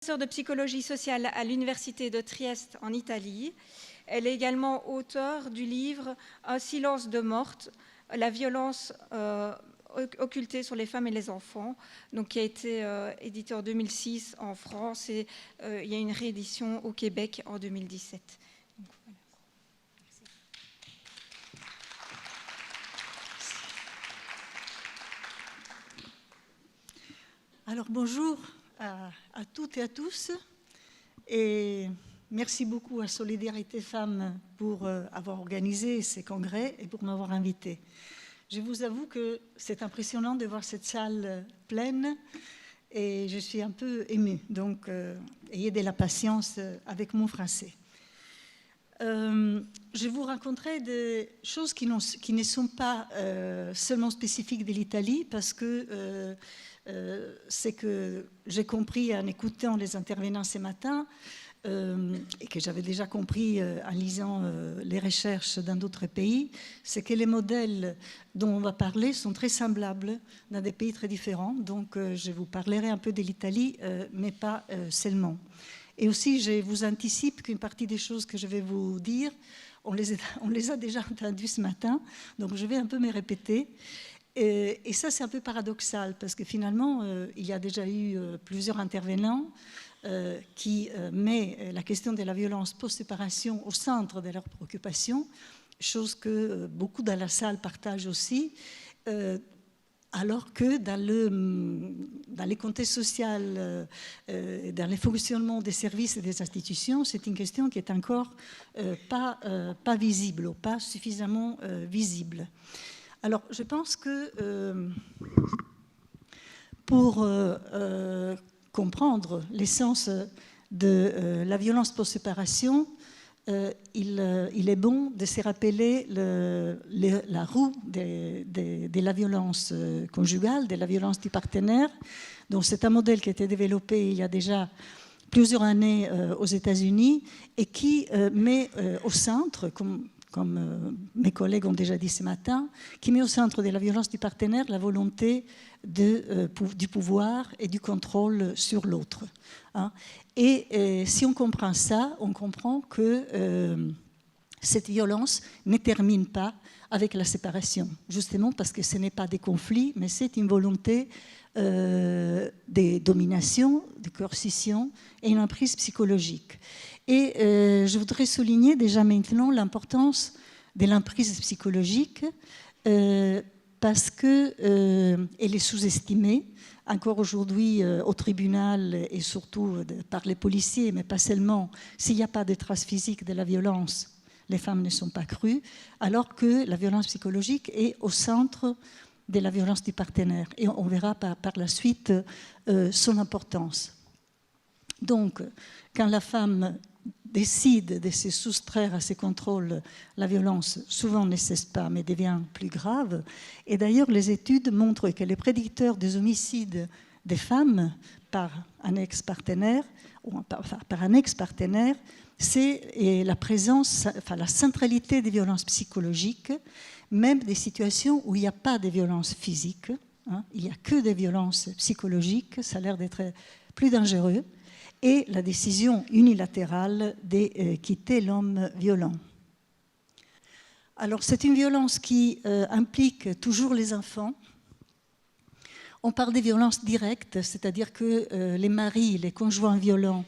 Professeure de psychologie sociale à l'Université de Trieste en Italie. Elle est également auteure du livre « Un silence de morte, la violence occultée sur les femmes et les enfants », donc, qui a été édité en 2006 en France et il y a une réédition au Québec en 2017. Donc, voilà. Alors bonjour à toutes et à tous et merci beaucoup à Solidarité Femmes pour avoir organisé ces congrès et pour m'avoir invitée. Je vous avoue que c'est impressionnant de voir cette salle pleine et je suis un peu émue, donc ayez de la patience avec mon français. Je vous raconterai des choses qui ne sont pas seulement spécifiques de l'Italie parce que c'est que j'ai compris en écoutant les intervenants ce matin et que j'avais déjà compris en lisant les recherches dans d'autres pays, c'est que les modèles dont on va parler sont très semblables dans des pays très différents. Donc je vous parlerai un peu de l'Italie, mais pas seulement. Et aussi, je vous anticipe qu'une partie des choses que je vais vous dire, on les a déjà entendues ce matin, donc je vais un peu me répéter. Et ça, c'est un peu paradoxal, parce que finalement, il y a déjà eu plusieurs intervenants qui mettent la question de la violence post-séparation au centre de leurs préoccupations, chose que beaucoup dans la salle partagent aussi, alors que dans les contextes sociaux, dans le fonctionnement des services et des institutions, c'est une question qui est encore pas visible, ou pas suffisamment visible. Alors, je pense que pour comprendre l'essence de la violence post-séparation, il est bon de se rappeler la roue de la violence conjugale, de la violence du partenaire. Donc, c'est un modèle qui a été développé il y a déjà plusieurs années aux États-Unis et qui met au centre, comme mes collègues ont déjà dit ce matin, qui met au centre de la violence du partenaire la volonté du pouvoir et du contrôle sur l'autre. Hein. Et si on comprend ça, on comprend que cette violence ne termine pas avec la séparation, justement parce que ce n'est pas des conflits, mais c'est une volonté de domination, de coercition et une emprise psychologique. Et je voudrais souligner déjà maintenant l'importance de l'emprise psychologique parce qu'elle est sous-estimée encore aujourd'hui au tribunal et surtout par les policiers, mais pas seulement. S'il n'y a pas de traces physiques de la violence, les femmes ne sont pas crues, alors que la violence psychologique est au centre de la violence du partenaire. Et on verra par la suite son importance. Donc, quand la femme décide de se soustraire à ces contrôles, la violence souvent ne cesse pas, mais devient plus grave. Et d'ailleurs, les études montrent que les prédicteurs des homicides des femmes par un ex-partenaire, c'est la présence, enfin la centralité des violences psychologiques, même des situations où il n'y a pas de violence physique, hein, il n'y a que des violences psychologiques, ça a l'air d'être plus dangereux, et la décision unilatérale de quitter l'homme violent. Alors c'est une violence qui implique toujours les enfants. On parle des violences directes, c'est-à-dire que les maris, les conjoints violents,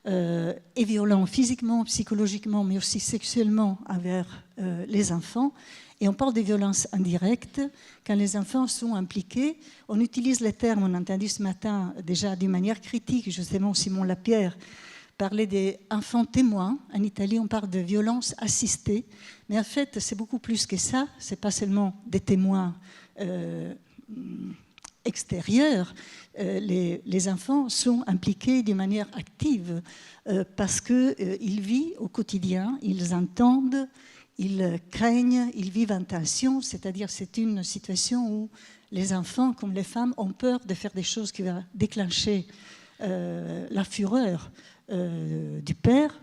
est violent physiquement, psychologiquement, mais aussi sexuellement envers les enfants. Et on parle des violences indirectes quand les enfants sont impliqués. On utilise les termes, on a entendu ce matin déjà d'une manière critique, justement Simon Lapierre parlait des enfants témoins. En Italie, on parle de violences assistées. Mais en fait, c'est beaucoup plus que ça. Ce n'est pas seulement des témoins extérieurs. Les enfants sont impliqués d'une manière active parce qu'ils vivent au quotidien, ils entendent, ils craignent, ils vivent en tension, c'est-à-dire c'est une situation où les enfants, comme les femmes, ont peur de faire des choses qui vont déclencher la fureur du père.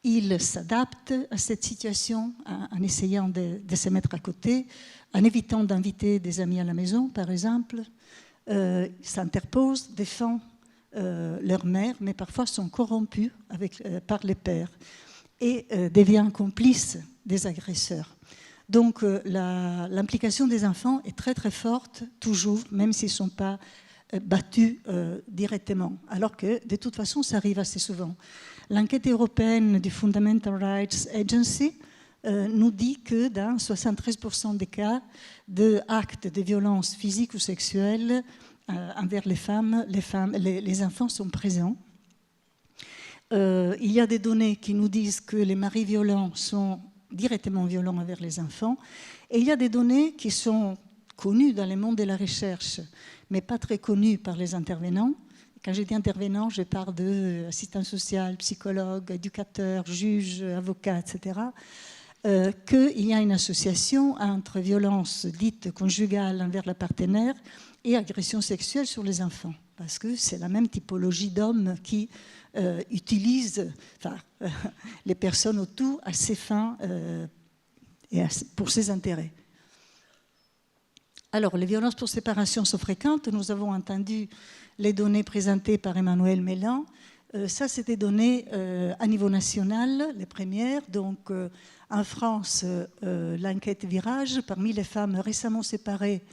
Ils s'adaptent à cette situation en essayant de se mettre à côté, en évitant d'inviter des amis à la maison, par exemple. S'interposent, défendent leur mère, mais parfois sont corrompus par les pères et deviennent complices des agresseurs. Donc l'implication des enfants est très très forte, toujours, même s'ils ne sont pas battus directement, alors que de toute façon ça arrive assez souvent. L'enquête européenne du Fundamental Rights Agency nous dit que dans 73% des cas d'actes de violence physique ou sexuelle envers les enfants sont présents. Il y a des données qui nous disent que les maris violents sont directement violents envers les enfants, et il y a des données qui sont connues dans le monde de la recherche, mais pas très connues par les intervenants. Quand je dis intervenants, je parle d'assistants sociaux, psychologues, éducateurs, juges, avocats, etc., qu'il y a une association entre violence dite conjugale envers la partenaire et agression sexuelle sur les enfants, parce que c'est la même typologie d'hommes qui utilisent les personnes autour à ses fins et pour ses intérêts. Alors, les violences pour séparation sont fréquentes. Nous avons entendu les données présentées par Emmanuel Mélin. Ça, c'est des données à niveau national, les premières. Donc, en France, l'enquête Virage, parmi les femmes récemment séparées,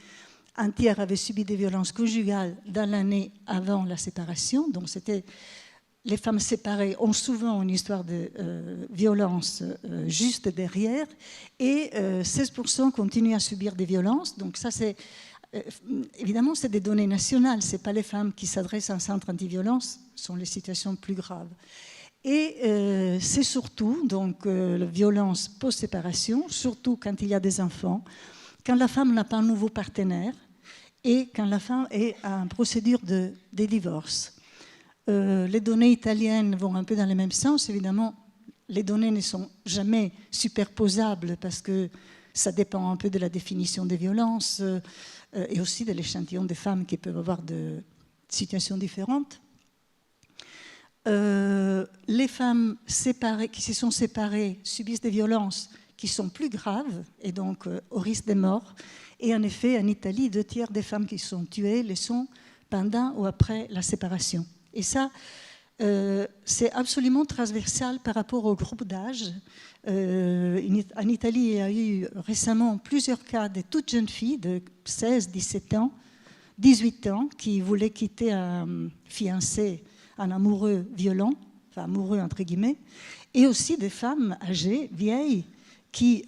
un tiers avait subi des violences conjugales dans l'année avant la séparation. Donc, les femmes séparées ont souvent une histoire de violence juste derrière, et 16% continuent à subir des violences. Donc ça, évidemment, c'est des données nationales. Ce n'est pas les femmes qui s'adressent à un centre anti-violence, ce sont les situations plus graves. Et c'est surtout donc, la violence post-séparation, surtout quand il y a des enfants, quand la femme n'a pas un nouveau partenaire et quand la femme est en procédure de divorce. Les données italiennes vont un peu dans le même sens. Évidemment, les données ne sont jamais superposables parce que ça dépend un peu de la définition des violences et aussi de l'échantillon des femmes qui peuvent avoir de situations différentes. Les femmes qui se sont séparées subissent des violences qui sont plus graves et donc au risque de mort. Et en effet, en Italie, 2 tiers des femmes qui sont tuées le sont pendant ou après la séparation. Et ça, c'est absolument transversal par rapport au groupe d'âge. En Italie, il y a eu récemment plusieurs cas de toutes jeunes filles de 16, 17 ans, 18 ans, qui voulaient quitter un fiancé, un amoureux violent, enfin amoureux entre guillemets, et aussi des femmes âgées, vieilles, qui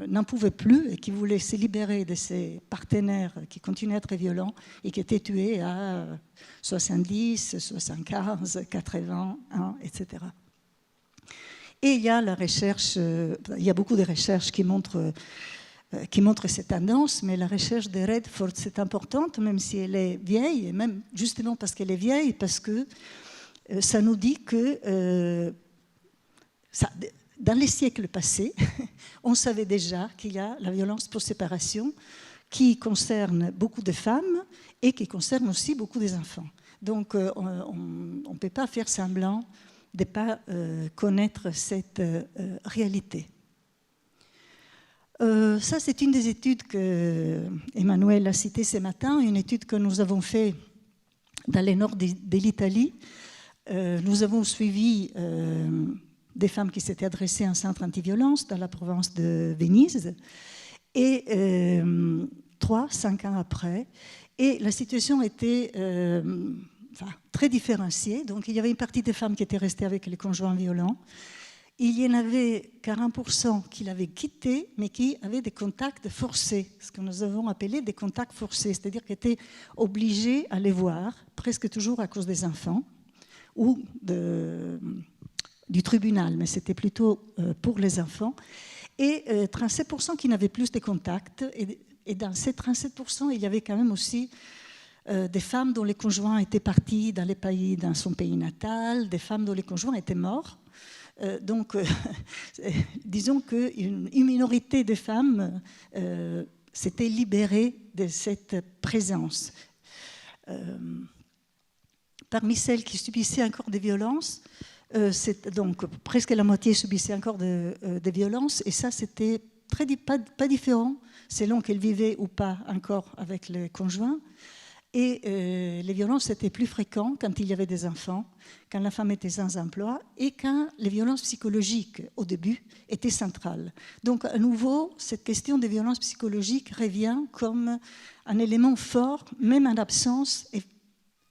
n'en pouvaient plus et qui voulaient se libérer de ces partenaires qui continuaient à être violents et qui étaient tués à 70, 75, 80, etc. Et il y a la recherche, il y a beaucoup de recherches qui montrent cette tendance, mais la recherche de Redford, c'est importante, même si elle est vieille, et même justement parce qu'elle est vieille, parce que ça nous dit que dans les siècles passés, on savait déjà qu'il y a la violence pour séparation qui concerne beaucoup de femmes et qui concerne aussi beaucoup des enfants. Donc on ne peut pas faire semblant de ne pas connaître cette réalité. Ça, c'est une des études que Emmanuel a citées ce matin, une étude que nous avons faite dans le nord de l'Italie. Nous avons suivi des femmes qui s'étaient adressées à un centre anti-violence dans la province de Venise, et 5 ans après, et la situation était très différenciée. Donc il y avait une partie des femmes qui étaient restées avec les conjoints violents, il y en avait 40% qui l'avaient quitté, mais qui avaient des contacts forcés, ce que nous avons appelé des contacts forcés, c'est-à-dire qu'ils étaient obligés à les voir, presque toujours à cause des enfants, ou du tribunal, mais c'était plutôt pour les enfants, et 37% qui n'avaient plus de contacts. Et dans ces 37%, il y avait quand même aussi des femmes dont les conjoints étaient partis dans son pays natal, des femmes dont les conjoints étaient morts. Donc, disons qu'une minorité de femmes s'était libérée de cette présence. Parmi celles qui subissaient encore des violences, donc presque la moitié subissait encore des violences, et ça c'était pas différent selon qu'elles vivaient ou pas encore avec les conjoints. Et les violences étaient plus fréquentes quand il y avait des enfants, quand la femme était sans emploi et quand les violences psychologiques, au début, étaient centrales. Donc, à nouveau, cette question des violences psychologiques revient comme un élément fort, même en absence, et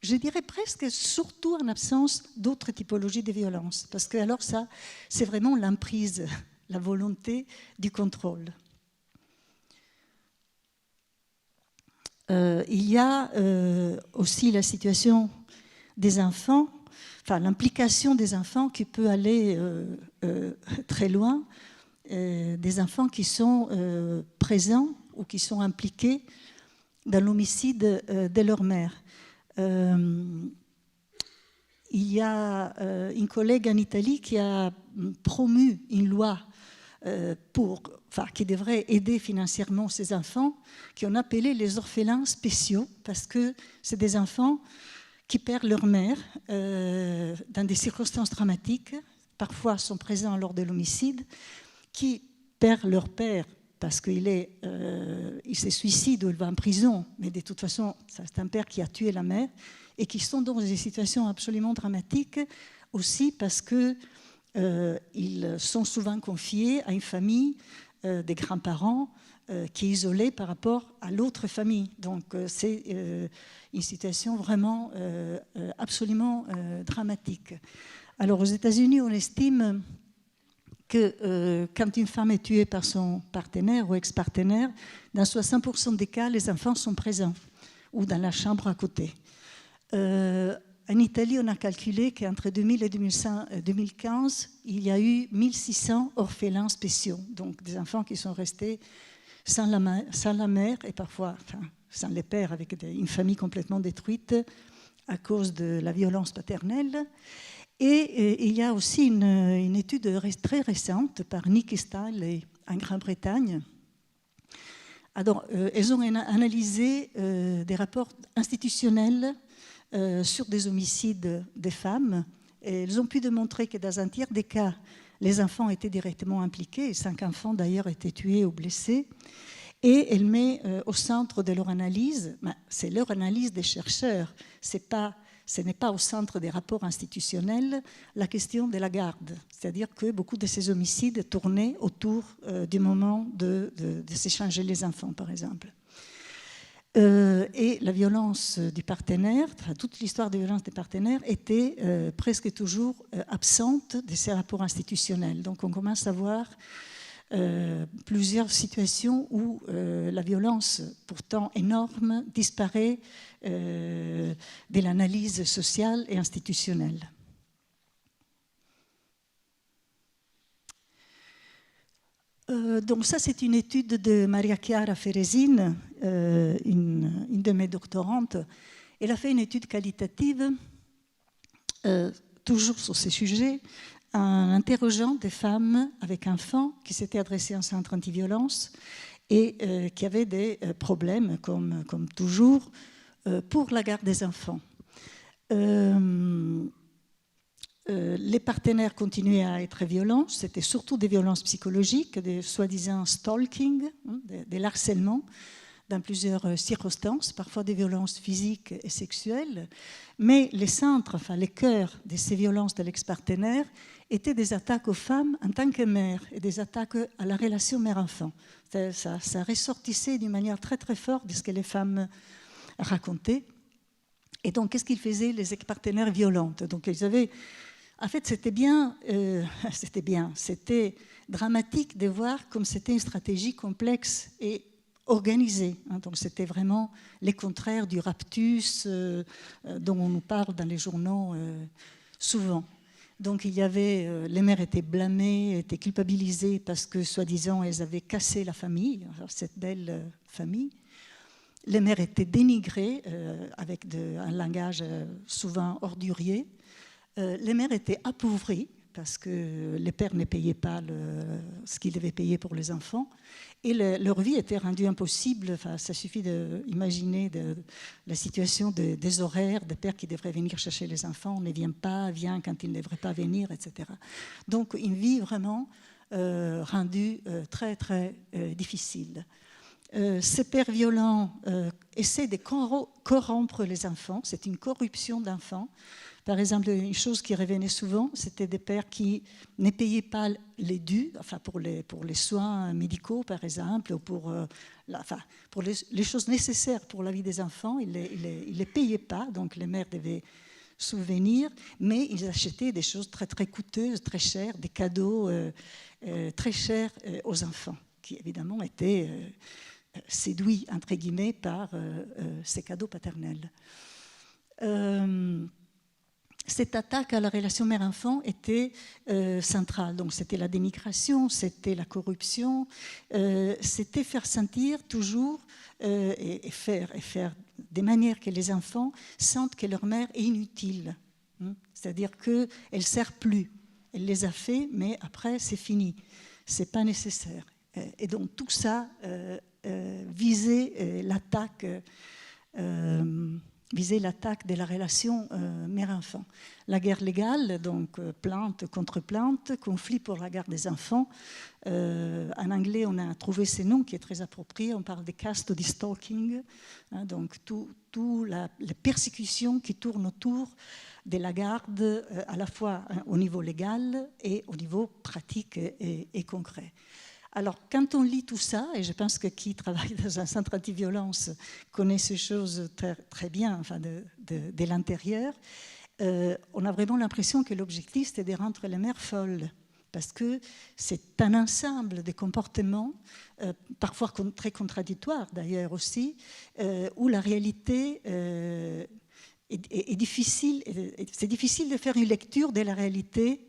je dirais presque surtout en absence d'autres typologies de violences. Parce que alors ça, c'est vraiment l'emprise, la volonté du contrôle. Il y a aussi la situation des enfants, enfin l'implication des enfants qui peut aller très loin, des enfants qui sont présents ou qui sont impliqués dans l'homicide de leur mère. Il y a une collègue en Italie qui a promu une loi qui devrait aider financièrement ces enfants, qui on appelait les orphelins spéciaux, parce que c'est des enfants qui perdent leur mère dans des circonstances dramatiques, parfois sont présents lors de l'homicide, qui perdent leur père parce qu'il se suicide ou il va en prison, mais de toute façon, c'est un père qui a tué la mère, et qui sont dans des situations absolument dramatiques, aussi parce que ils sont souvent confiés à une famille des grands-parents qui est isolée par rapport à l'autre famille. Donc c'est une situation vraiment absolument dramatique. Alors aux États-Unis, on estime que quand une femme est tuée par son partenaire ou ex-partenaire, dans 60% des cas, les enfants sont présents ou dans la chambre à côté. En Italie, on a calculé qu'entre 2000 et 2015, il y a eu 1600 orphelins spéciaux, donc des enfants qui sont restés sans la mère et parfois sans les pères, avec une famille complètement détruite à cause de la violence paternelle. Et il y a aussi une étude très récente par Nick Stahl en Grande-Bretagne. Alors, elles ont analysé des rapports institutionnels sur des homicides des femmes. Et elles ont pu démontrer que dans un tiers des cas, les enfants étaient directement impliqués. 5 enfants d'ailleurs étaient tués ou blessés. Et elle met au centre de leur analyse, c'est leur analyse des chercheurs, ce n'est pas au centre des rapports institutionnels, la question de la garde. C'est-à-dire que beaucoup de ces homicides tournaient autour du moment de s'échanger les enfants, par exemple. Et la violence du partenaire, toute l'histoire de violence des partenaires était presque toujours absente de ces rapports institutionnels. Donc on commence à voir plusieurs situations où la violence, pourtant énorme, disparaît de l'analyse sociale et institutionnelle. Donc ça, c'est une étude de Maria Chiara Feresin, une de mes doctorantes. Elle a fait une étude qualitative, toujours sur ces sujets, en interrogeant des femmes avec enfants qui s'étaient adressées à un centre anti-violence et qui avaient des problèmes, comme toujours, pour la garde des enfants. Les partenaires continuaient à être violents, c'était surtout des violences psychologiques, des soi-disant stalking, des harcèlements dans plusieurs circonstances, parfois des violences physiques et sexuelles, mais les centres, les cœurs de ces violences de l'ex-partenaire étaient des attaques aux femmes en tant que mères et des attaques à la relation mère-enfant. Ça ressortissait d'une manière très très forte de ce que les femmes racontaient. Et donc, qu'est-ce qu'ils faisaient, les ex-partenaires violentes? Donc, ils avaient... En fait, c'était dramatique de voir comme c'était une stratégie complexe et organisée. Donc, c'était vraiment les contraires du raptus dont on nous parle dans les journaux souvent. Donc, il y avait, les mères étaient blâmées, étaient culpabilisées parce que, soi-disant, elles avaient cassé la famille, cette belle famille. Les mères étaient dénigrées avec un langage souvent ordurier. Les mères étaient appauvries parce que les pères ne payaient pas ce qu'ils devaient payer pour les enfants et leur vie était rendue impossible. Ça suffit d'imaginer la situation des horaires, des pères qui devraient venir chercher les enfants, on ne vient pas, vient quand ils ne devraient pas venir, etc. Donc une vie vraiment rendue très très difficile. Ces pères violents essaient de corrompre les enfants. C'est une corruption d'enfants. Par exemple, une chose qui revenait souvent, c'était des pères qui ne payaient pas les dus, enfin pour les soins médicaux, par exemple, ou pour les choses nécessaires pour la vie des enfants. Ils ne les payaient pas, donc les mères devaient subvenir, mais ils achetaient des choses très, très coûteuses, très chères, des cadeaux très chers aux enfants, qui évidemment étaient séduits, entre guillemets, par ces cadeaux paternels. Cette attaque à la relation mère-enfant était centrale. Donc, c'était la dénigration, c'était la corruption, c'était faire sentir toujours et faire de manière que les enfants sentent que leur mère est inutile. C'est-à-dire qu'elle ne sert plus. Elle les a fait, mais après, c'est fini. Ce n'est pas nécessaire. Et donc, tout ça visait l'attaque de la relation mère-enfant. La guerre légale, donc plainte contre plainte, conflit pour la garde des enfants. En anglais, on a trouvé ce nom qui est très approprié. On parle de custody stalking, donc tout les persécutions qui tournent autour de la garde, à la fois au niveau légal et au niveau pratique et concret. Alors, quand on lit tout ça, et je pense que qui travaille dans un centre anti-violence connaît ces choses très, très bien, enfin de l'intérieur, on a vraiment l'impression que l'objectif, c'est de rendre les mères folles. Parce que c'est un ensemble de comportements, parfois très contradictoires d'ailleurs aussi, où la réalité est difficile. C'est difficile de faire une lecture de la réalité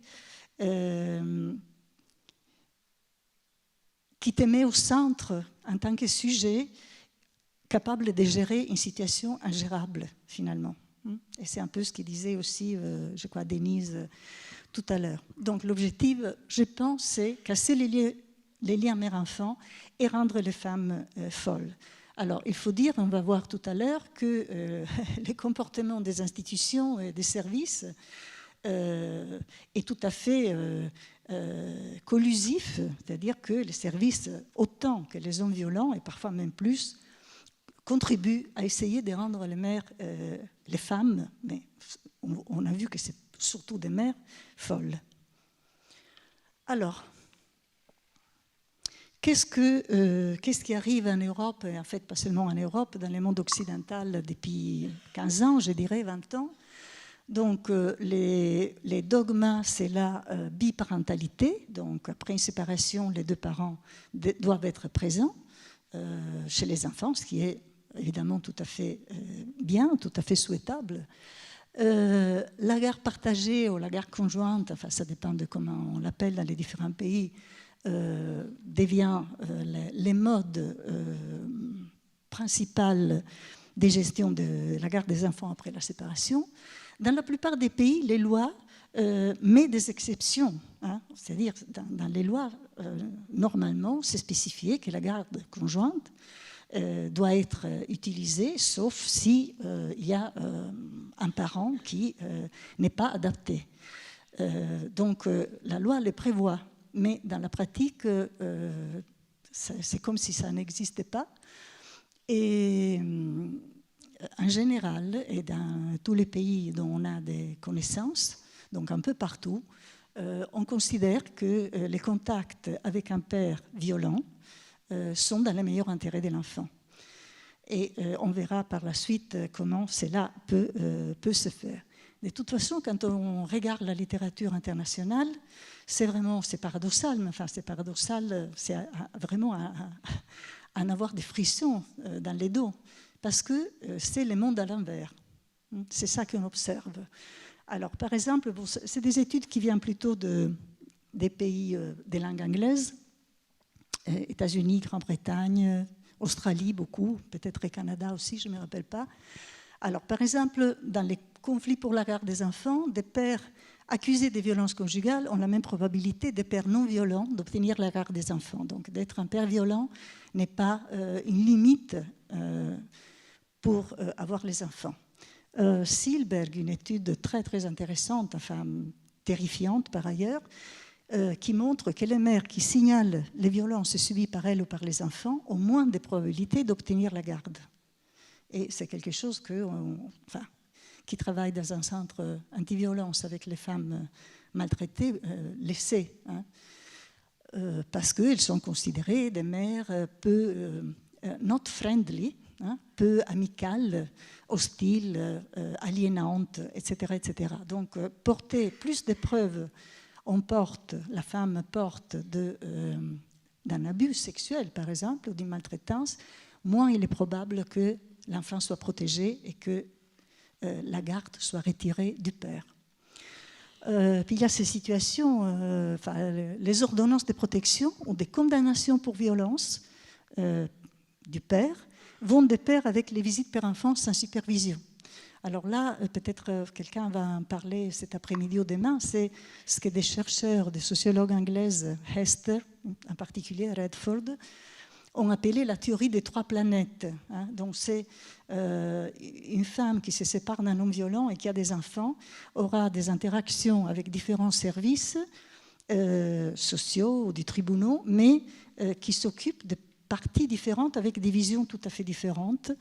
qui te met au centre en tant que sujet capable de gérer une situation ingérable, finalement. Et c'est un peu ce qu'il disait aussi, je crois, Denise tout à l'heure. Donc l'objectif, je pense, c'est casser les liens mère-enfant et rendre les femmes folles. Alors, il faut dire, on va voir tout à l'heure, que les comportements des institutions et des services est tout à fait collusif, c'est-à-dire que les services, autant que les hommes violents, et parfois même plus, contribuent à essayer de rendre les mères, les femmes, mais on a vu que c'est surtout des mères, folles. Alors, qu'est-ce qui arrive en Europe, et en fait pas seulement en Europe, dans le monde occidental depuis 15 ans, je dirais 20 ans. Donc les dogmes, c'est la biparentalité, donc après une séparation, les deux parents doivent être présents chez les enfants, ce qui est évidemment tout à fait bien, tout à fait souhaitable. La garde partagée ou la garde conjointe, enfin ça dépend de comment on l'appelle dans les différents pays, devient les modes principaux des gestions de la garde des enfants après la séparation. Dans la plupart des pays, les lois mettent des exceptions. C'est-à-dire, dans les lois, normalement, c'est spécifié que la garde conjointe doit être utilisée, sauf si il y a un parent qui n'est pas adapté. Donc, la loi le prévoit, mais dans la pratique, c'est comme si ça n'existait pas. Et en général, et dans tous les pays dont on a des connaissances, donc un peu partout, on considère que les contacts avec un père violent sont dans le meilleur intérêt de l'enfant. Et on verra par la suite comment cela peut se faire. De toute façon, quand on regarde la littérature internationale, c'est paradoxal, mais enfin c'est paradoxal, c'est vraiment à en avoir des frissons dans les dos. Parce que c'est le monde à l'envers. C'est ça qu'on observe. Alors, par exemple, c'est des études qui viennent plutôt des pays des langues anglaises, États-Unis, Grande-Bretagne, Australie, beaucoup, peut-être le Canada aussi, je ne me rappelle pas. Alors, par exemple, dans les conflits pour la garde des enfants, des pères accusés de violences conjugales ont la même probabilité des pères non violents d'obtenir la garde des enfants. Donc, d'être un père violent n'est pas une limite pour avoir les enfants. Silberg, une étude très très intéressante, enfin terrifiante par ailleurs, qui montre que les mères qui signalent les violences subies par elles ou par les enfants ont moins de probabilités d'obtenir la garde. Et c'est quelque chose qui travaille dans un centre anti-violence avec les femmes maltraitées le sait, hein, parce qu'elles sont considérées des mères peu not friendly, hein, peu amicales, hostiles, aliénantes, etc., etc. Donc porter plus de preuves la femme porte d'un abus sexuel, par exemple, ou d'une maltraitance, moins il est probable que l'enfant soit protégé et que la garde soit retirée du père. Puis il y a ces situations, les ordonnances de protection ou des condamnations pour violence du père vont de pair avec les visites père-enfant sans supervision. Alors là, peut-être quelqu'un va en parler cet après-midi ou demain, c'est ce que des chercheurs, des sociologues anglaises, Hester, en particulier Redford, ont appelé la théorie des 3 planètes. Hein. Donc c'est une femme qui se sépare d'un homme violent et qui a des enfants, aura des interactions avec différents services sociaux ou des tribunaux, mais qui s'occupent de parties différentes avec des visions tout à fait différentes.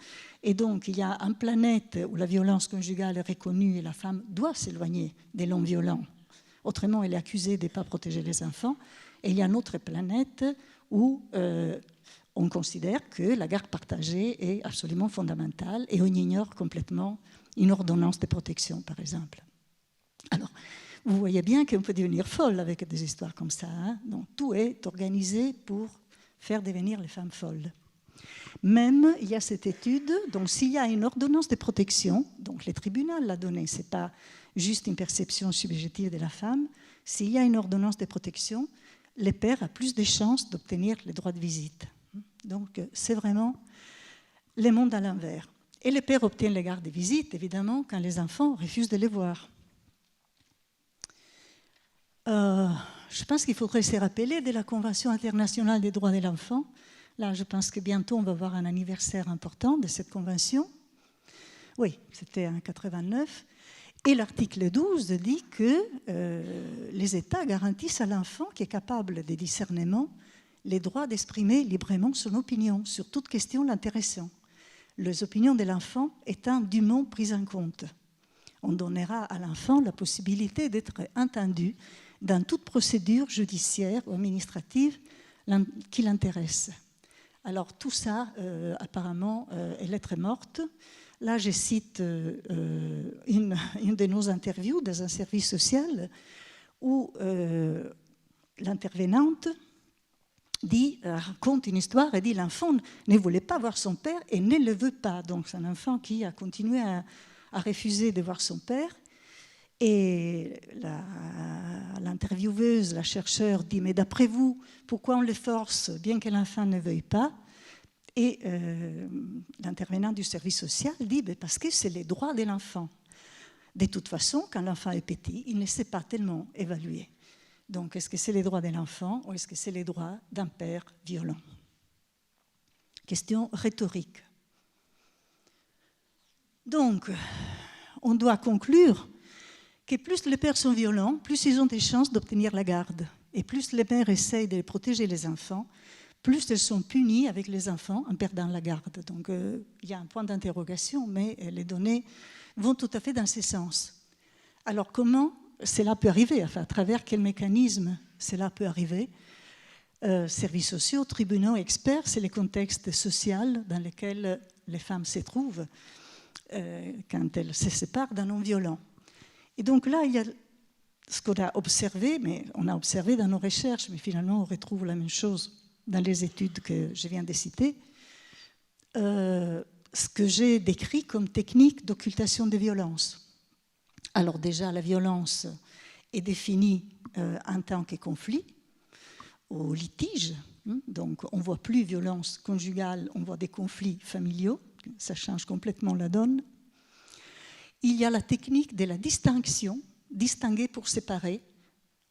Et donc, il y a une planète où la violence conjugale est reconnue et la femme doit s'éloigner des l'homme violent. Autrement, elle est accusée de ne pas protéger les enfants. Et il y a une autre planète où on considère que la garde partagée est absolument fondamentale et on ignore complètement une ordonnance de protection, par exemple. Alors, vous voyez bien qu'on peut devenir folle avec des histoires comme ça. Hein. Donc, tout est organisé pour faire devenir les femmes folles. Même, il y a cette étude, donc s'il y a une ordonnance de protection, donc les tribunaux l'a donnée, ce n'est pas juste une perception subjective de la femme, s'il y a une ordonnance de protection, le père a plus de chances d'obtenir les droits de visite. Donc c'est vraiment le monde à l'envers. Et le père obtient les gardes de visite, évidemment, quand les enfants refusent de les voir. Je pense qu'il faudrait se rappeler de la Convention internationale des droits de l'enfant. Là, je pense que bientôt, on va avoir un anniversaire important de cette convention. Oui, c'était en 89. Et l'article 12 dit que les États garantissent à l'enfant qui est capable de discernement les droits d'exprimer librement son opinion sur toute question l'intéressant. Les opinions de l'enfant étant dûment prises en compte. On donnera à l'enfant la possibilité d'être entendu dans toute procédure judiciaire ou administrative qui l'intéresse. Alors tout ça, apparemment, est lettre morte. Là, je cite une de nos interviews dans un service social où l'intervenante raconte une histoire et dit l'enfant ne voulait pas voir son père et ne le veut pas. Donc c'est un enfant qui a continué à refuser de voir son père. Et l'intervieweuse, la chercheure, dit « Mais d'après vous, pourquoi on le force bien que l'enfant ne veuille pas ?» Et l'intervenant du service social dit « Parce que c'est les droits de l'enfant. De toute façon, quand l'enfant est petit, il ne sait pas tellement évaluer. Donc, est-ce que c'est les droits de l'enfant ou est-ce que c'est les droits d'un père violent ?» Question rhétorique. Donc, on doit conclure que plus les pères sont violents, plus ils ont des chances d'obtenir la garde. Et plus les mères essayent de protéger les enfants, plus elles sont punies avec les enfants en perdant la garde. Donc il y a un point d'interrogation, mais les données vont tout à fait dans ce sens. Alors comment cela peut arriver? Enfin, à travers quel mécanisme cela peut arriver? Services sociaux, tribunaux, experts, c'est le contexte social dans lequel les femmes se trouvent quand elles se séparent d'un homme violent. Et donc là, il y a ce qu'on a observé, mais on a observé dans nos recherches, mais finalement on retrouve la même chose dans les études que je viens de citer, ce que j'ai décrit comme technique d'occultation des violences. Alors déjà, la violence est définie en tant que conflit ou litige. Donc on ne voit plus violence conjugale, on voit des conflits familiaux. Ça change complètement la donne. Il y a la technique de la distinction, distinguer pour séparer.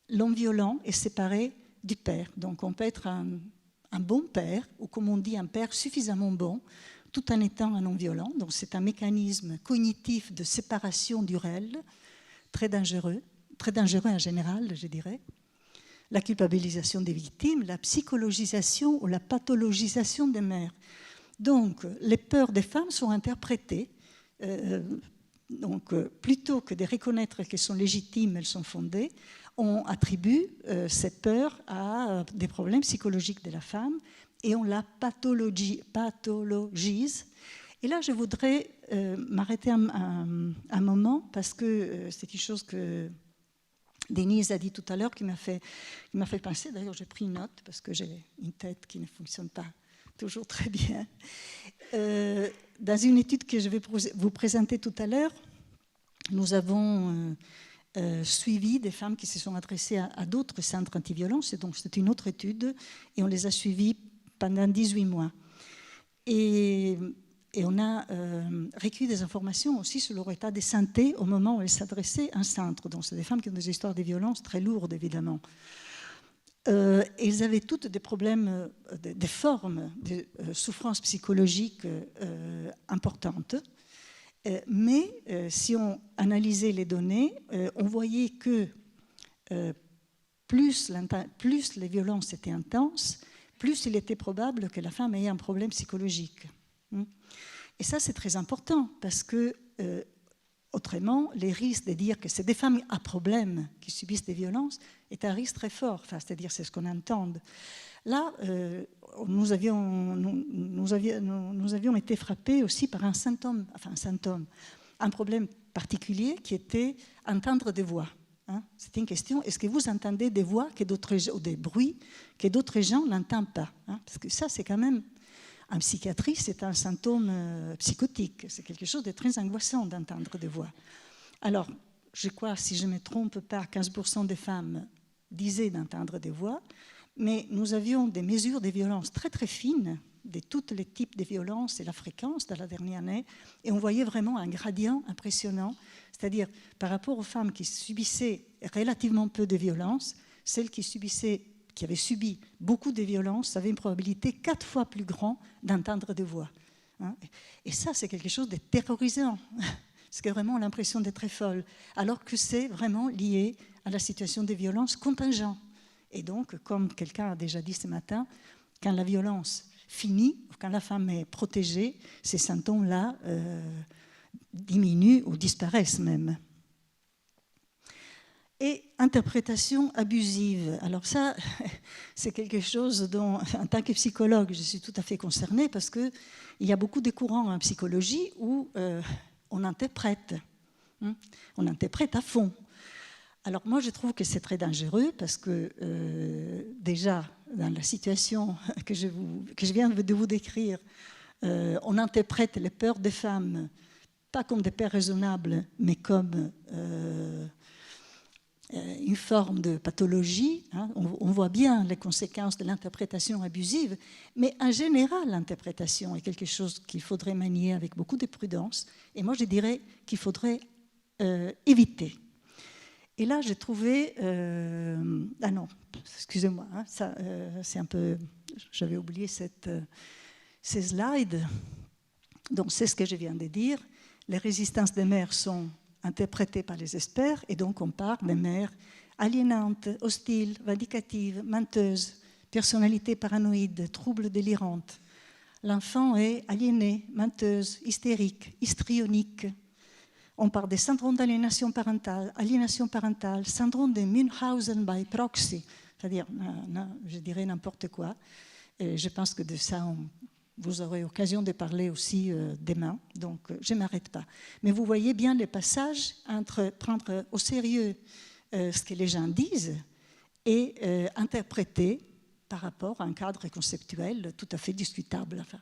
L'homme violent est séparé du père. Donc on peut être un bon père, ou comme on dit, un père suffisamment bon, tout en étant un homme violent. Donc c'est un mécanisme cognitif de séparation du réel, très dangereux en général, je dirais. la culpabilisation des victimes, la psychologisation ou la pathologisation des mères. Donc, les peurs des femmes sont interprétées. Plutôt que de reconnaître qu'elles sont légitimes, elles sont fondées, on attribue ces peurs à des problèmes psychologiques de la femme et on la pathologise. Et là, je voudrais m'arrêter un moment parce que c'est une chose que Denise a dit tout à l'heure qui m'a fait penser. D'ailleurs, j'ai pris une note parce que j'ai une tête qui ne fonctionne pas toujours très bien. Dans une étude que je vais vous présenter tout à l'heure, nous avons suivi des femmes qui se sont adressées à d'autres centres anti-violence. Donc, c'est une autre étude et on les a suivies pendant 18 mois. Et on a recueilli des informations aussi sur leur état de santé au moment où elles s'adressaient à un centre. Donc, c'est des femmes qui ont des histoires de violence très lourdes, évidemment. Elles avaient toutes des problèmes, des formes de souffrance psychologique importantes. Mais si on analysait les données, on voyait que plus les violences étaient intenses, plus il était probable que la femme ait un problème psychologique. Et ça, c'est très important parce que, autrement, les risques de dire que c'est des femmes à problème qui subissent des violences est un risque très fort. Enfin, c'est-à-dire, c'est ce qu'on entend. Là, nous avions été frappés aussi par un problème particulier qui était entendre des voix. C'était une question, est-ce que vous entendez des voix ou des bruits que d'autres gens n'entendent pas? Parce que ça, c'est quand même, en psychiatrie, c'est un symptôme psychotique. C'est quelque chose de très angoissant d'entendre des voix. Alors, je crois, si je ne me trompe pas, 15% des femmes disaient d'entendre des voix, mais nous avions des mesures de violence très très fines, de tous les types de violences et la fréquence dans la dernière année, et on voyait vraiment un gradient impressionnant, c'est-à-dire par rapport aux femmes qui subissaient relativement peu de violences, celles qui avaient subi beaucoup de violences avaient une probabilité 4 fois plus grande d'entendre des voix. Et ça, c'est quelque chose de terrorisant, parce que vraiment l'impression d'être très folle, alors que c'est vraiment lié à la situation de violence contingente. Et donc, comme quelqu'un a déjà dit ce matin, quand la violence finit, quand la femme est protégée, ces symptômes-là diminuent ou disparaissent même. Et interprétation abusive. Alors ça, c'est quelque chose dont, en tant que psychologue, je suis tout à fait concernée parce qu'il y a beaucoup de courants en psychologie où on interprète. On interprète à fond. Alors moi, je trouve que c'est très dangereux parce que déjà, dans la situation que je viens de vous décrire, on interprète les peurs des femmes pas comme des peurs raisonnables, mais comme une forme de pathologie. On voit bien les conséquences de l'interprétation abusive, mais en général, l'interprétation est quelque chose qu'il faudrait manier avec beaucoup de prudence. Et moi, je dirais qu'il faudrait éviter. Et là, j'ai trouvé... ah non, excusez-moi, ça, c'est un peu... J'avais oublié ces slides. Donc, c'est ce que je viens de dire. Les résistances des mères sont interprétées par les experts, et donc on parle des mères aliénantes, hostiles, vindicatives, menteuses, personnalité paranoïde, troubles délirantes. L'enfant est aliéné, menteuse, hystérique, histrionique. On parle des syndromes d'aliénation parentale, syndrome de Münchhausen by proxy, c'est-à-dire, je dirais n'importe quoi. Et je pense que de ça, vous aurez occasion de parler aussi demain, donc je ne m'arrête pas. Mais vous voyez bien les passages entre prendre au sérieux ce que les gens disent et interpréter par rapport à un cadre conceptuel tout à fait discutable, enfin,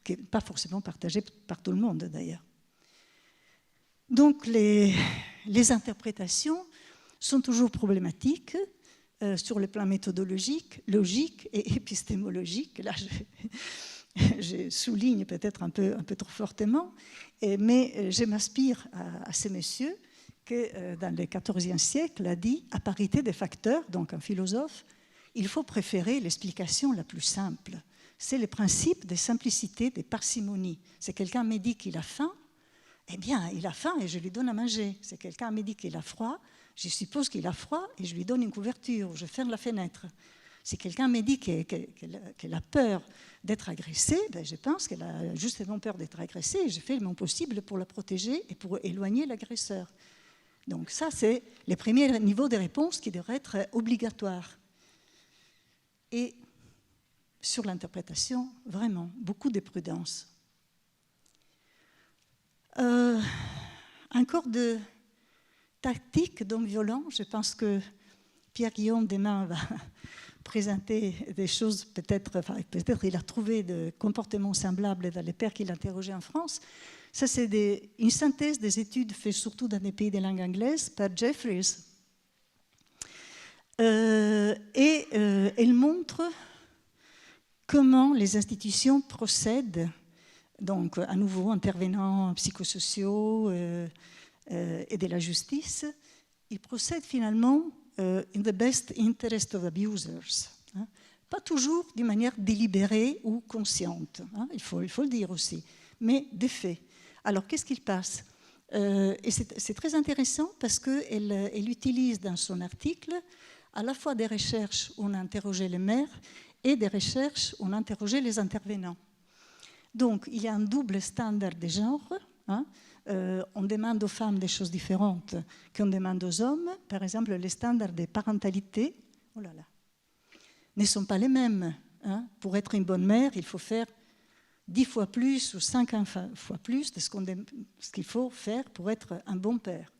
qui n'est pas forcément partagé par tout le monde d'ailleurs. Donc les interprétations sont toujours problématiques sur le plan méthodologique, logique et épistémologique. Là, je souligne peut-être un peu trop fortement, mais je m'inspire à ce monsieur que dans le XIVe siècle a dit, à parité des facteurs, donc un philosophe, il faut préférer l'explication la plus simple. C'est le principe de simplicité, de parcimonie. Si quelqu'un me dit qu'il a faim, eh bien, il a faim et je lui donne à manger. Si quelqu'un me dit qu'il a froid, je suppose qu'il a froid et je lui donne une couverture, je ferme la fenêtre. Si quelqu'un me dit qu'elle a peur d'être agressée, ben je pense qu'elle a justement peur d'être agressée et je fais mon possible pour la protéger et pour éloigner l'agresseur. Donc ça, c'est les premiers niveaux de réponse qui devraient être obligatoires. Et sur l'interprétation, vraiment, beaucoup de prudence. Encore de tactiques donc violentes. Je pense que Pierre-Guillaume demain va présenter des choses, peut-être il a trouvé des comportements semblables dans les pères qu'il a interrogés en France. Ça, c'est une synthèse des études faites surtout dans les pays de langue anglaise par Jeffries. Elle montre comment les institutions procèdent, donc à nouveau intervenants psychosociaux et de la justice, ils procèdent finalement in the best interest of abusers. Hein. Pas toujours d'une manière délibérée ou consciente, hein, il faut le dire aussi, mais de fait. Alors qu'est-ce qu'il passe et c'est très intéressant parce qu'elle utilise dans son article à la fois des recherches où on a interrogé les mères et des recherches où on a interrogé les intervenants. Donc, il y a un double standard de genre. Hein. On demande aux femmes des choses différentes qu'on demande aux hommes. Par exemple, les standards de parentalité ne sont pas les mêmes. Hein. Pour être une bonne mère, il faut faire 10 fois plus ou 50 fois plus de ce qu'il faut faire pour être un bon père.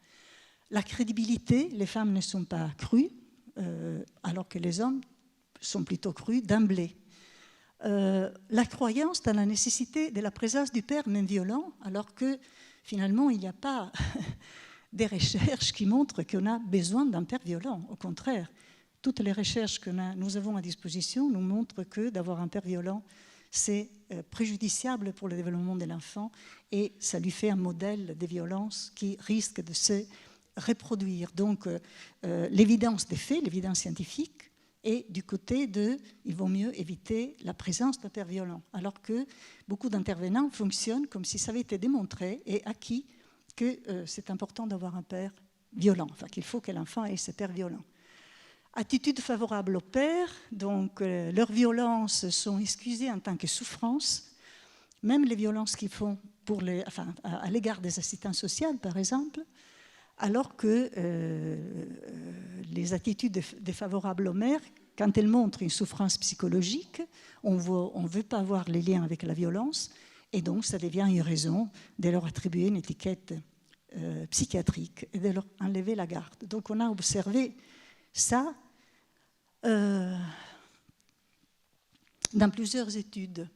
La crédibilité, les femmes ne sont pas crues, alors que les hommes sont plutôt crus d'emblée. La croyance dans la nécessité de la présence du père, même violent, alors que finalement, il n'y a pas des recherches qui montrent qu'on a besoin d'un père violent. Au contraire, toutes les recherches que nous avons à disposition nous montrent que d'avoir un père violent, c'est préjudiciable pour le développement de l'enfant et ça lui fait un modèle de violence qui risque de se reproduire. Donc, l'évidence des faits, l'évidence scientifique, et du côté de, il vaut mieux éviter la présence d'un père violent. Alors que beaucoup d'intervenants fonctionnent comme si ça avait été démontré et acquis que c'est important d'avoir un père violent, enfin qu'il faut que l'enfant ait ce père violent. Attitude favorable au père, donc leurs violences sont excusées en tant que souffrance, même les violences qu'ils font à l'égard des assistants sociaux, par exemple, alors que les attitudes défavorables aux mères, quand elles montrent une souffrance psychologique, on ne veut pas voir les liens avec la violence, et donc ça devient une raison de leur attribuer une étiquette psychiatrique et de leur enlever la garde. Donc on a observé ça dans plusieurs études.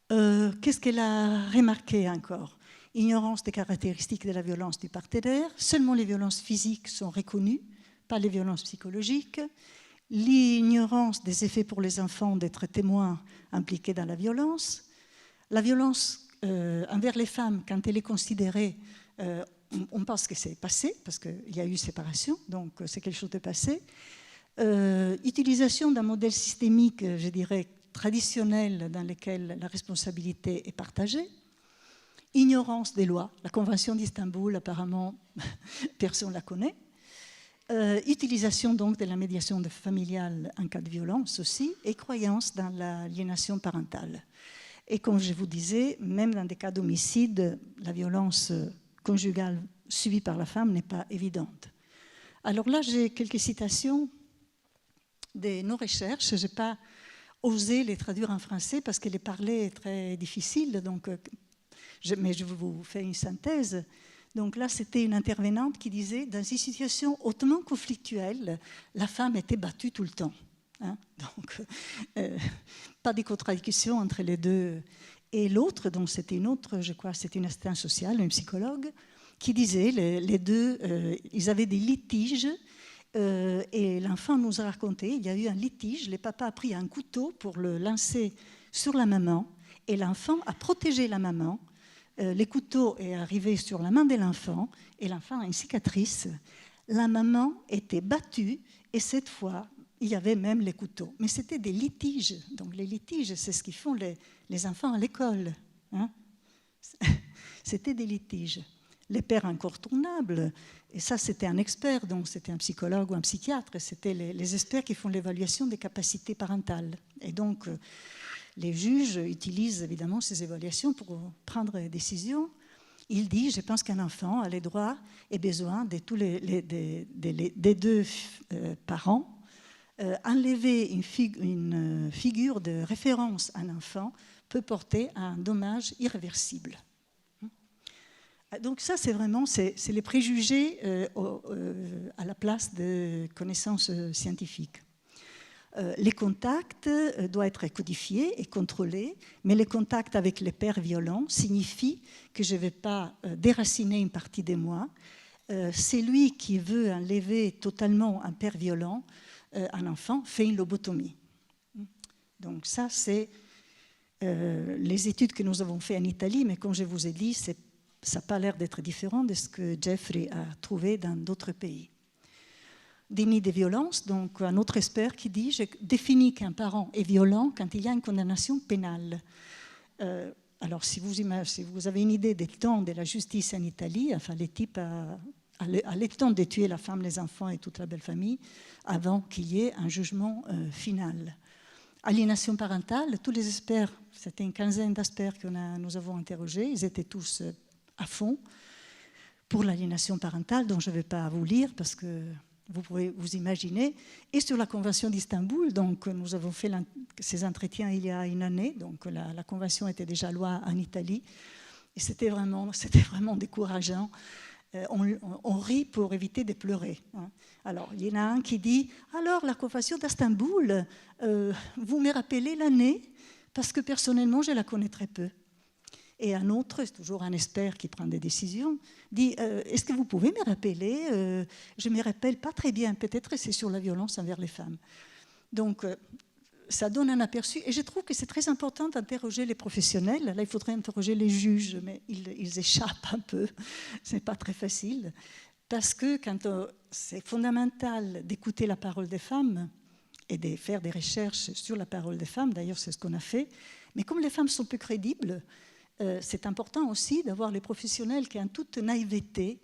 Qu'est-ce qu'elle a remarqué encore ? Ignorance des caractéristiques de la violence du partenaire. Seulement les violences physiques sont reconnues, pas les violences psychologiques. L'ignorance des effets pour les enfants d'être témoins impliqués dans la violence. La violence envers les femmes, quand elle est considérée, on pense que c'est passé, parce qu'il y a eu séparation, donc c'est quelque chose de passé. Utilisation d'un modèle systémique, je dirais, traditionnel, dans lequel la responsabilité est partagée. Ignorance des lois. La Convention d'Istanbul, apparemment, personne ne la connaît. Utilisation donc de la médiation familiale en cas de violence aussi, et croyance dans l'aliénation parentale. Et comme je vous disais, même dans des cas d'homicide, la violence conjugale subie par la femme n'est pas évidente. Alors là, j'ai quelques citations de nos recherches. Je n'ai pas osé les traduire en français parce que les parler est très difficile, donc... mais je vous fais une synthèse. Donc là, c'était une intervenante qui disait, dans une situation hautement conflictuelle, la femme était battue tout le temps. Hein, donc, pas de contradiction entre les deux. Et l'autre, donc c'était une autre, je crois, c'était une assistante sociale, une psychologue, qui disait, les deux, ils avaient des litiges, et l'enfant nous a raconté, il y a eu un litige, le papa a pris un couteau pour le lancer sur la maman, et l'enfant a protégé la maman. Le couteau est arrivé sur la main de l'enfant et l'enfant a une cicatrice. La maman était battue et cette fois, il y avait même les couteaux. Mais c'était des litiges. Donc les litiges, c'est ce qu'ils font les enfants à l'école. Hein. C'était des litiges. les pères incontournables, et ça c'était un expert, donc c'était un psychologue ou un psychiatre, et c'était les experts qui font l'évaluation des capacités parentales. Et donc les juges utilisent évidemment ces évaluations pour prendre des décisions. Il dit, je pense qu'un enfant a les droits et besoins de tous des deux parents. Enlever une figure de référence à un enfant peut porter à un dommage irréversible. Donc ça, c'est vraiment les préjugés à la place de connaissances scientifiques. Les contacts doivent être codifiés et contrôlés, mais les contacts avec les pères violents signifient que je ne vais pas déraciner une partie de moi. C'est lui qui veut enlever totalement un père violent, un enfant, fait une lobotomie. Donc ça, c'est les études que nous avons faites en Italie, mais comme je vous ai dit, ça n'a pas l'air d'être différent de ce que Jeffrey a trouvé dans d'autres pays. Déni des violences, donc un autre expert qui dit « Je définis qu'un parent est violent quand il y a une condamnation pénale ». Alors, si vous avez une idée des temps de la justice en Italie, enfin, les types allaient le temps de tuer la femme, les enfants et toute la belle famille avant qu'il y ait un jugement final. Aliénation parentale, tous les experts, c'était une quinzaine d'experts que nous avons interrogés, ils étaient tous à fond pour l'aliénation parentale, dont je ne vais pas vous lire parce que vous pouvez vous imaginer. Et sur la Convention d'Istanbul, donc nous avons fait ces entretiens il y a une année, donc la Convention était déjà loi en Italie, et c'était vraiment décourageant. On rit pour éviter de pleurer. Alors, il y en a un qui dit « Alors, la Convention d'Istanbul, vous me rappelez l'année, parce que personnellement, je la connais très peu. » Et un autre, c'est toujours un expert qui prend des décisions, dit « Est-ce que vous pouvez me rappeler Je ne me rappelle pas très bien, peut-être c'est sur la violence envers les femmes. » Donc, ça donne un aperçu. Et je trouve que c'est très important d'interroger les professionnels. Là, il faudrait interroger les juges, mais ils échappent un peu. Ce n'est pas très facile. Parce que c'est fondamental d'écouter la parole des femmes et de faire des recherches sur la parole des femmes. D'ailleurs, c'est ce qu'on a fait. Mais comme les femmes sont peu crédibles, c'est important aussi d'avoir les professionnels qui, en toute naïveté,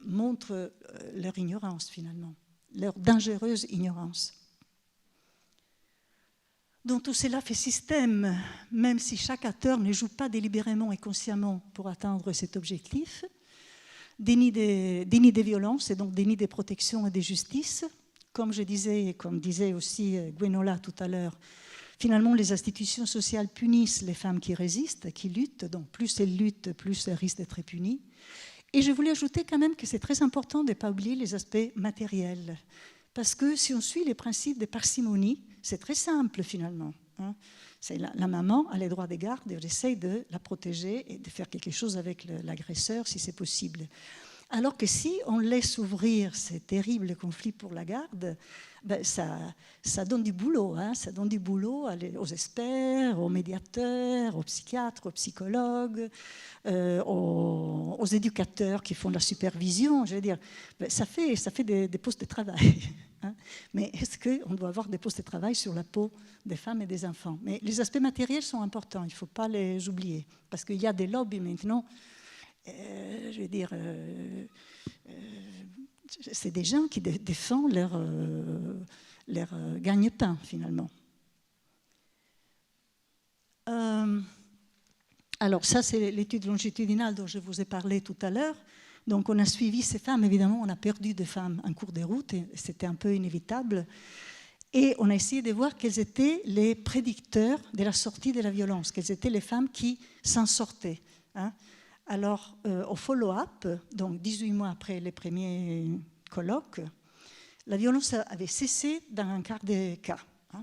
montrent leur ignorance, finalement, leur dangereuse ignorance. Donc tout cela fait système, même si chaque acteur ne joue pas délibérément et consciemment pour atteindre cet objectif. Déni des violences et donc déni des protections et des justices. Comme je disais, et comme disait aussi Gwenola tout à l'heure, finalement les institutions sociales punissent les femmes qui résistent, qui luttent, donc plus elles luttent, plus elles risquent d'être punies. Et je voulais ajouter quand même que c'est très important de ne pas oublier les aspects matériels. Parce que si on suit les principes de parcimonie, c'est très simple finalement. C'est la maman a les droits de garde et on essaye de la protéger et de faire quelque chose avec l'agresseur si c'est possible. Alors que si on laisse ouvrir ces terribles conflits pour la garde, ben ça donne du boulot. Ça donne du boulot aux experts, aux médiateurs, aux psychiatres, aux psychologues, aux éducateurs qui font de la supervision. Je veux dire, ben ça fait des postes de travail. Mais est-ce qu'on doit avoir des postes de travail sur la peau des femmes et des enfants? Mais les aspects matériels sont importants, il ne faut pas les oublier. Parce qu'il y a des lobbies maintenant, je veux dire, c'est des gens qui défendent leur gagne-pain, finalement. Alors ça, c'est l'étude longitudinale dont je vous ai parlé tout à l'heure. Donc on a suivi ces femmes, évidemment, on a perdu des femmes en cours de route, et c'était un peu inévitable. Et on a essayé de voir quels étaient les prédicteurs de la sortie de la violence, quelles étaient les femmes qui s'en sortaient. Alors, au follow-up, donc 18 mois après les premiers colloques, la violence avait cessé dans un quart des cas.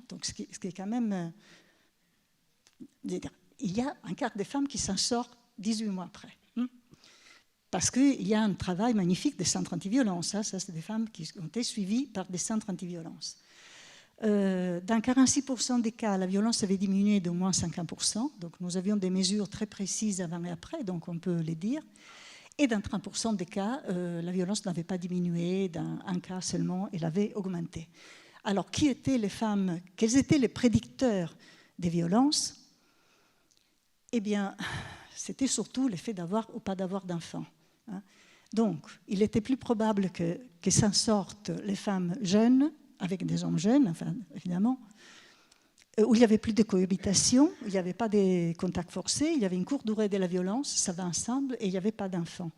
Donc, ce qui est quand même... il y a un quart des femmes qui s'en sortent 18 mois après. Parce qu'il y a un travail magnifique des centres anti-violence. Ça, c'est des femmes qui ont été suivies par des centres anti-violence. Dans 46% des cas, la violence avait diminué de moins 50%. Donc nous avions des mesures très précises avant et après, donc on peut les dire. Et dans 30% des cas, la violence n'avait pas diminué. Dans un cas seulement, elle avait augmenté. Alors, qui étaient les femmes? Quels étaient les prédicteurs des violences? Eh bien, c'était surtout l'effet d'avoir ou pas d'avoir d'enfants. Hein. Donc, il était plus probable que s'en sortent les femmes jeunes, avec des hommes jeunes, enfin, évidemment, où il n'y avait plus de cohabitation, il n'y avait pas de contacts forcés, il y avait une courte durée de la violence, ça va ensemble, et il n'y avait pas d'enfants.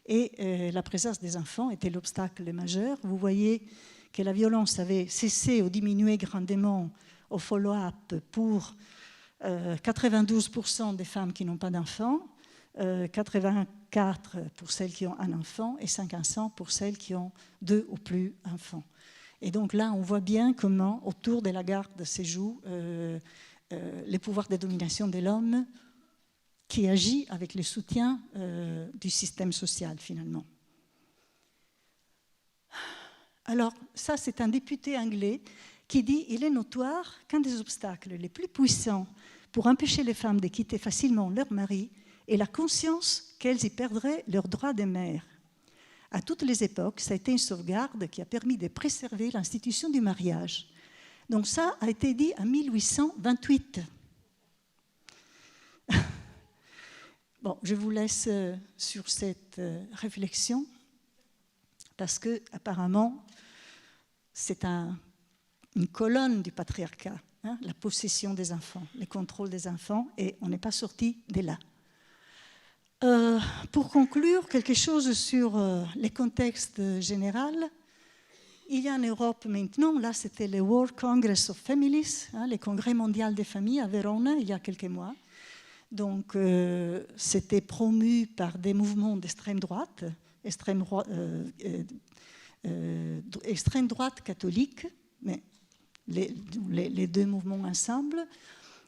Et la présence des enfants était l'obstacle majeur. Vous voyez que la violence avait cessé ou diminué grandement au follow-up pour 92% des femmes qui n'ont pas d'enfants, 84% pour celles qui ont un enfant et 5% pour celles qui ont 2 ou plus enfants. Et donc là, on voit bien comment, autour de la garde se jouent les pouvoirs de domination de l'homme qui agit avec le soutien du système social, finalement. Alors, ça, c'est un député anglais qui dit « Il est notoire qu'un des obstacles les plus puissants pour empêcher les femmes de quitter facilement leur mari est la conscience qu'elles y perdraient leur droit de mère. À toutes les époques, ça a été une sauvegarde qui a permis de préserver l'institution du mariage. » Donc ça a été dit en 1828. Bon, je vous laisse sur cette réflexion parce que apparemment c'est une colonne du patriarcat, hein, la possession des enfants, le contrôle des enfants, et on n'est pas sorti de là. Pour conclure, quelque chose sur les contextes généraux. Il y a en Europe maintenant, là c'était le World Congress of Families, hein, le congrès mondial des familles à Vérone il y a quelques mois. Donc c'était promu par des mouvements d'extrême droite, extrême droite catholique, mais les deux mouvements ensemble,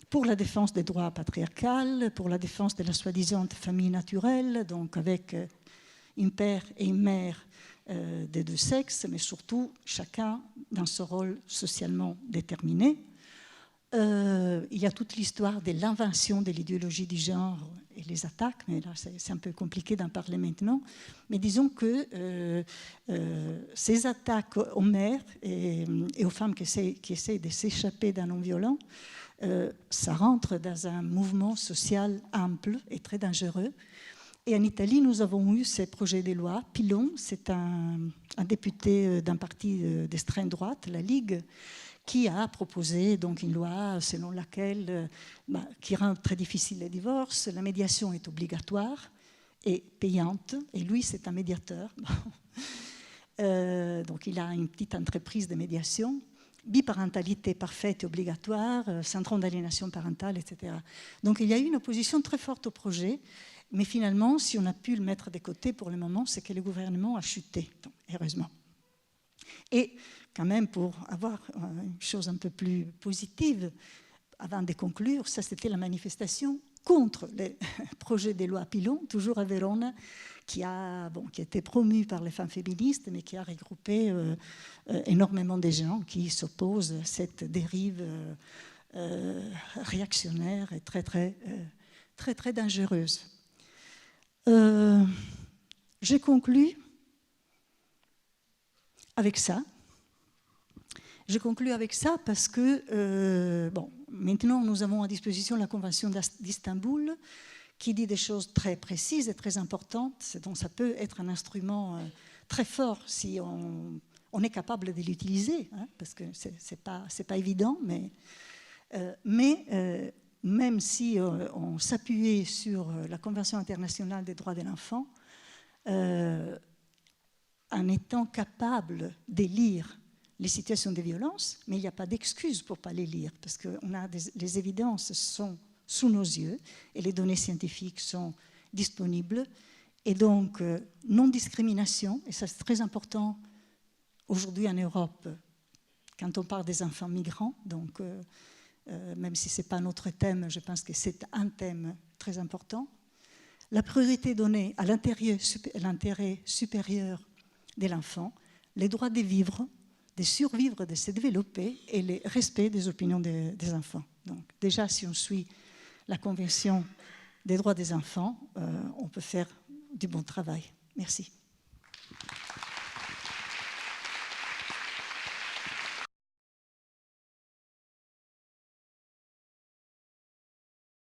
pour la défense des droits patriarcaux, pour la défense de la soi-disant famille naturelle, donc avec un père et une mère des deux sexes, mais surtout chacun dans ce rôle socialement déterminé. Il y a toute l'histoire de l'invention de l'idéologie du genre et les attaques, mais là c'est un peu compliqué d'en parler maintenant. Mais disons que ces attaques aux mères et aux femmes qui essayent de s'échapper d'un homme violent, ça rentre dans un mouvement social ample et très dangereux. Et en Italie, nous avons eu ces projets de loi. Pilon, c'est un député d'un parti d'extrême droite, la Ligue, qui a proposé donc une loi selon laquelle, qui rend très difficile les divorces, la médiation est obligatoire et payante, et lui c'est un médiateur. Donc il a une petite entreprise de médiation, biparentalité parfaite et obligatoire, syndrome d'aliénation parentale, etc. Donc il y a eu une opposition très forte au projet, mais finalement, si on a pu le mettre de côté pour le moment, c'est que le gouvernement a chuté, donc, heureusement. Et quand même, pour avoir une chose un peu plus positive, avant de conclure, ça c'était la manifestation contre les projets de loi Pilon, toujours à Vérone, qui a été promu par les femmes féministes, mais qui a regroupé énormément de gens qui s'opposent à cette dérive réactionnaire et très, très, très, très dangereuse. Je conclus avec ça. Je conclus avec ça parce que, maintenant nous avons à disposition la Convention d'Istanbul qui dit des choses très précises et très importantes, donc ça peut être un instrument très fort si on est capable de l'utiliser, hein, parce que c'est pas évident, mais même si on s'appuyait sur la Convention internationale des droits de l'enfant, en étant capable de lire les situations de violence, mais il n'y a pas d'excuse pour ne pas les lire, parce que les évidences sont sous nos yeux et les données scientifiques sont disponibles. Et donc, non-discrimination, et ça c'est très important aujourd'hui en Europe, quand on parle des enfants migrants, donc même si ce n'est pas notre thème, je pense que c'est un thème très important. La priorité donnée à l'intérêt supérieur de l'enfant, les droits de vivre, de survivre, de se développer et le respect des opinions des enfants. Donc déjà, si on suit la Convention des droits des enfants, on peut faire du bon travail. Merci.